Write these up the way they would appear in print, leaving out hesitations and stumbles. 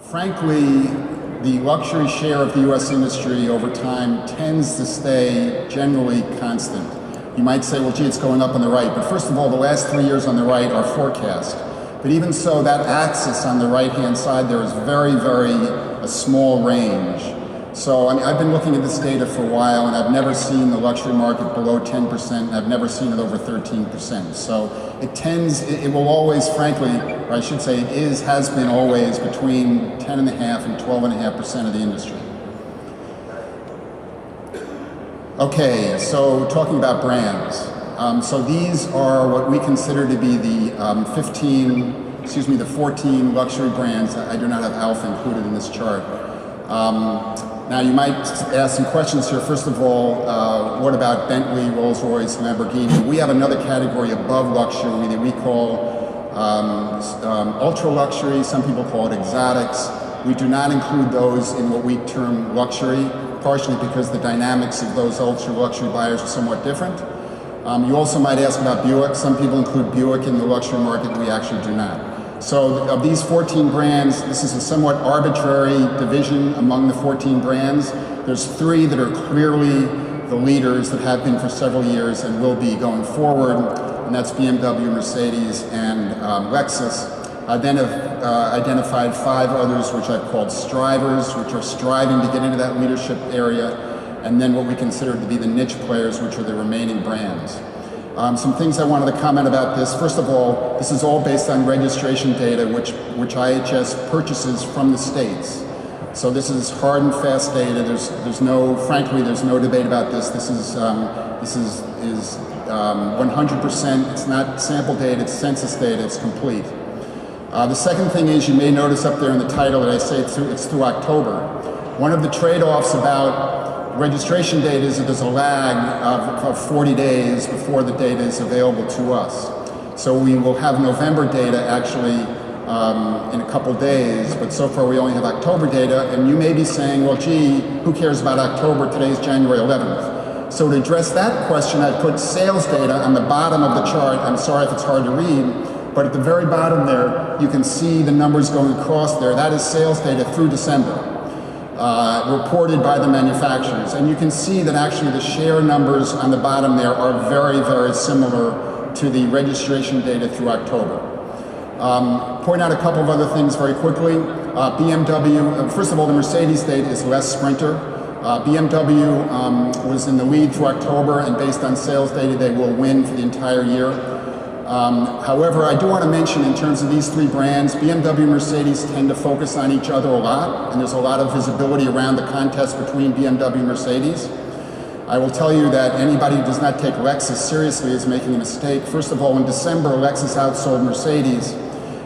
Frankly, the luxury share of the U.S. industry over time tends to stay generally constant. You might say, well, gee, it's going up on the right. But first of all, the last 3 years on the right are forecast. But even so, that axis on the right-hand side there is very, very a small range. So I mean, I've been looking at this data for a while, and I've never seen the luxury market below 10%, and I've never seen it over 13%. So it will always, frankly, or I should say has been always between 10.5% and 12.5% of the industry. Okay, so talking about brands. So these are what we consider to be the 14 luxury brands. I do not have Alpha included in this chart. Now you might ask some questions here. First of all, what about Bentley, Rolls-Royce, Lamborghini? We have another category above luxury that we call ultra luxury. Some people call it exotics. We do not include those in what we term luxury, partially because the dynamics of those ultra luxury buyers are somewhat different. You also might ask about Buick. Some people include Buick in the luxury market. We actually do not. So of these 14 brands, this is a somewhat arbitrary division among the 14 brands. There's 3 that are clearly the leaders that have been for several years and will be going forward, and that's BMW, Mercedes, and Lexus. I then have identified 5 others which I've called strivers, which are striving to get into that leadership area, and then what we consider to be the niche players, which are the remaining brands. Some things I wanted to comment about this. First of all, this is all based on registration data, which IHS purchases from the states. So this is hard and fast data. Frankly, there's no debate about this. This is 100%. It's not sample data. It's census data. It's complete. The second thing is, you may notice up there in the title that I say it's through October. One of the trade-offs about registration data is that there's a lag of 40 days before the data is available to us. So we will have November data actually in a couple days, but so far we only have October data, and you may be saying, well, gee, who cares about October? Today's January 11th. So to address that question, I put sales data on the bottom of the chart. I'm sorry if it's hard to read, but at the very bottom there, you can see the numbers going across there. That is sales data through December. Reported by the manufacturers. And you can see that actually the share numbers on the bottom there are very, very similar to the registration data through October. Point out a couple of other things very quickly. BMW, first of all, the Mercedes data is less Sprinter. BMW was in the lead through October, and based on sales data, they will win for the entire year. However, I do want to mention in terms of these 3 brands, BMW and Mercedes tend to focus on each other a lot, and there's a lot of visibility around the contest between BMW and Mercedes. I will tell you that anybody who does not take Lexus seriously is making a mistake. First of all, in December, Lexus outsold Mercedes,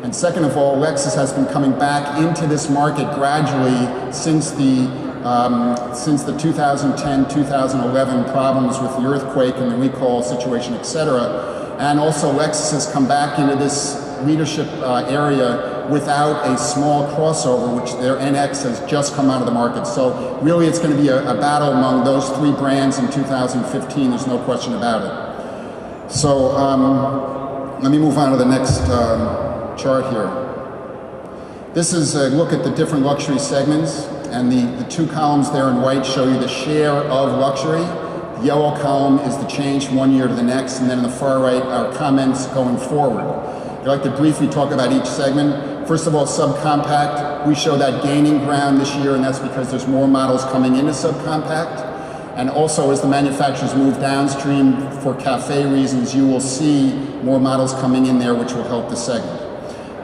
and second of all, Lexus has been coming back into this market gradually since the 2010-2011 problems with the earthquake and the recall situation, etc. And also Lexus has come back into this leadership area without a small crossover, which their NX has just come out of the market. So really it's going to be a battle among those 3 brands in 2015, there's no question about it. So let me move on to the next chart here. This is a look at the different luxury segments, and the 2 columns there in white show you the share of luxury. The yellow column is the change from one year to the next, and then on the far right are comments going forward. I'd like to briefly talk about each segment. First of all, subcompact. We show that gaining ground this year, and that's because there's more models coming into subcompact. And also, as the manufacturers move downstream for CAFE reasons, you will see more models coming in there, which will help the segment.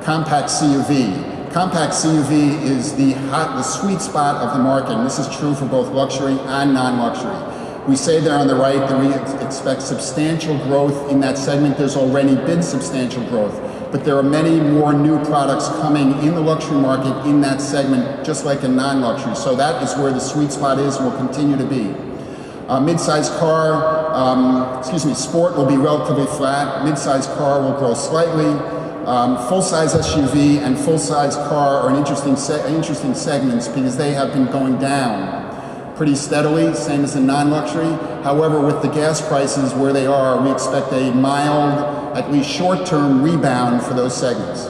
Compact CUV. Compact CUV is the sweet spot of the market, and this is true for both luxury and non-luxury. We say there on the right that we expect substantial growth in that segment. There's already been substantial growth, but there are many more new products coming in the luxury market in that segment, just like in non-luxury. So that is where the sweet spot is and will continue to be. Mid-size car, sport will be relatively flat. Mid-size car will grow slightly. Full-size SUV and full-size car are interesting segments because they have been going down pretty steadily, same as in non-luxury. However, with the gas prices where they are, we expect a mild, at least short-term rebound for those segments.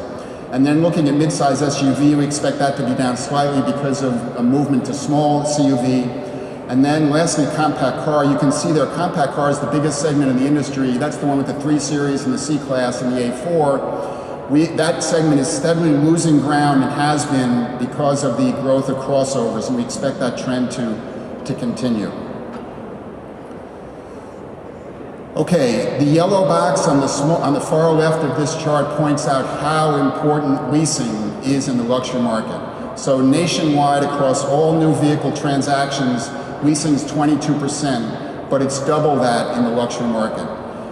And then looking at midsize SUV, we expect that to be down slightly because of a movement to small CUV. And then lastly, compact car. You can see there, compact car is the biggest segment in the industry. That's the one with the 3 Series and the C-Class and the A4. That segment is steadily losing ground and has been because of the growth of crossovers, and we expect that trend to continue. Okay, the yellow box on the far left of this chart points out how important leasing is in the luxury market. So nationwide, across all new vehicle transactions, leasing is 22%, but it's double that in the luxury market.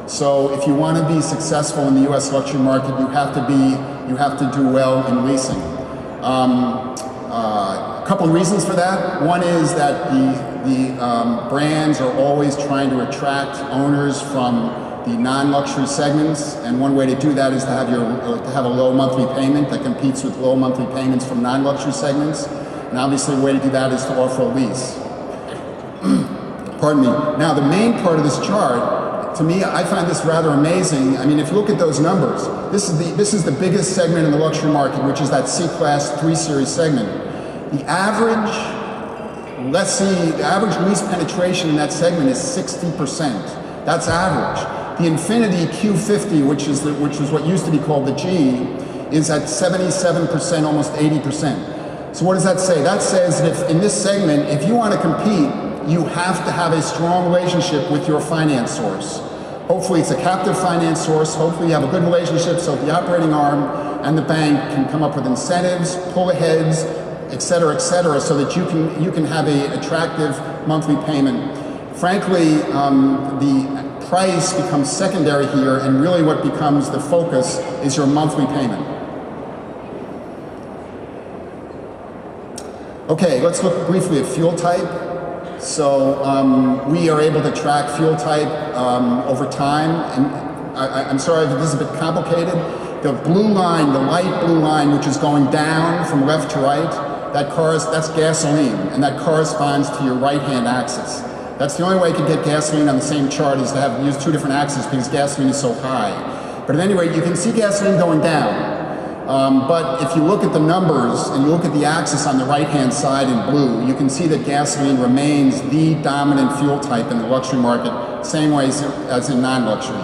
So if you want to be successful in the U.S. luxury market, you have to do well in leasing. A couple of reasons for that. One is that the brands are always trying to attract owners from the non-luxury segments, and one way to do that is to have a low monthly payment that competes with low monthly payments from non-luxury segments. And obviously, the way to do that is to offer a lease. Pardon me. Now, the main part of this chart, to me, I find this rather amazing. I mean, if you look at those numbers, this is the biggest segment in the luxury market, which is that C-Class 3 Series segment. The average lease penetration in that segment is 60%. That's average. The Infiniti Q50, which was what used to be called the G, is at 77%, almost 80%. So what does that say? That says that if in this segment, if you want to compete, you have to have a strong relationship with your finance source. Hopefully it's a captive finance source. Hopefully you have a good relationship so the operating arm and the bank can come up with incentives, pull aheads, et cetera, so that you can have an attractive monthly payment. Frankly, the price becomes secondary here, and really what becomes the focus is your monthly payment. Okay, let's look briefly at fuel type. So we are able to track fuel type over time, and I'm sorry if this is a bit complicated. The blue line, the light blue line, which is going down from left to right, that's gasoline, and that corresponds to your right-hand axis. That's the only way you can get gasoline on the same chart is to use two different axes because gasoline is so high. But at any rate, you can see gasoline going down. But if you look at the numbers and you look at the axis on the right-hand side in blue, you can see that gasoline remains the dominant fuel type in the luxury market, same way as in non-luxury.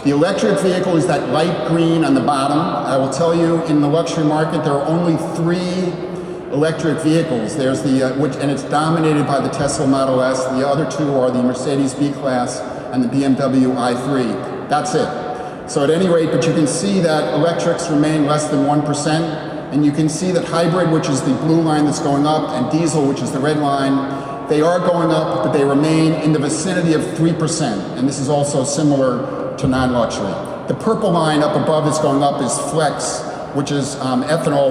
The electric vehicle is that light green on the bottom. I will tell you, in the luxury market, there are only 3 electric vehicles. There's and it's dominated by the Tesla Model S. The other 2 are the Mercedes B-Class and the BMW i3. That's it. So at any rate, but you can see that electrics remain less than 1%, and you can see that hybrid, which is the blue line that's going up, and diesel, which is the red line, they are going up, but they remain in the vicinity of 3%, and this is also similar to non-luxury. The purple line up above that's going up is flex, which is ethanol,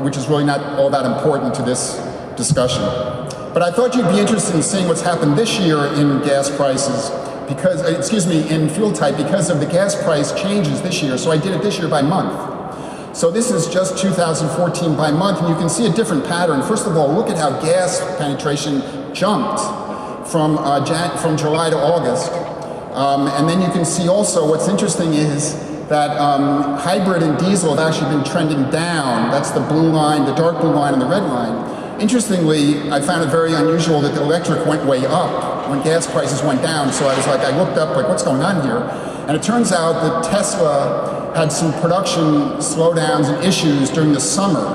which is really not all that important to this discussion. But I thought you'd be interested in seeing what's happened this year in gas prices, in fuel type, because of the gas price changes this year. So I did it this year by month. So this is just 2014 by month, and you can see a different pattern. First of all, look at how gas penetration jumped from July to August. And then you can see also what's interesting is that hybrid and diesel have actually been trending down. That's the blue line, the dark blue line, and the red line. Interestingly, I found it very unusual that the electric went way up when gas prices went down. So I looked up, what's going on here? And it turns out that Tesla had some production slowdowns and issues during the summer.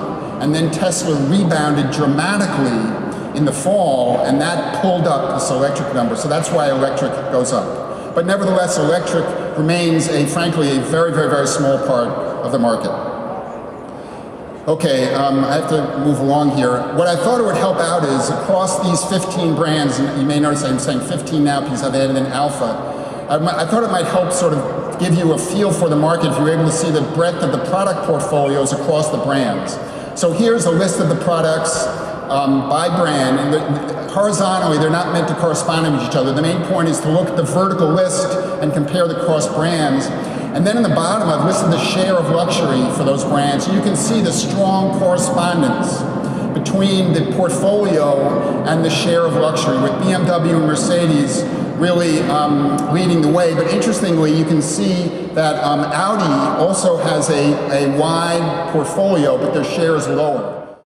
And then Tesla rebounded dramatically in the fall, and that pulled up this electric number. So that's why electric goes up. But nevertheless, electric remains, frankly, a very, very, very small part of the market. Okay, I have to move along here. What I thought it would help out is across these 15 brands, and you may notice I'm saying 15 now because I've added in alpha. I thought it might help sort of give you a feel for the market if you're able to see the breadth of the product portfolios across the brands. So here's a list of the products by brand, and horizontally they're not meant to correspond with each other. The main point is to look at the vertical list and compare the cross brands. And then in the bottom, I've listed the share of luxury for those brands. So you can see the strong correspondence between the portfolio and the share of luxury, with BMW and Mercedes really leading the way. But interestingly, you can see that Audi also has a wide portfolio, but their share is lower.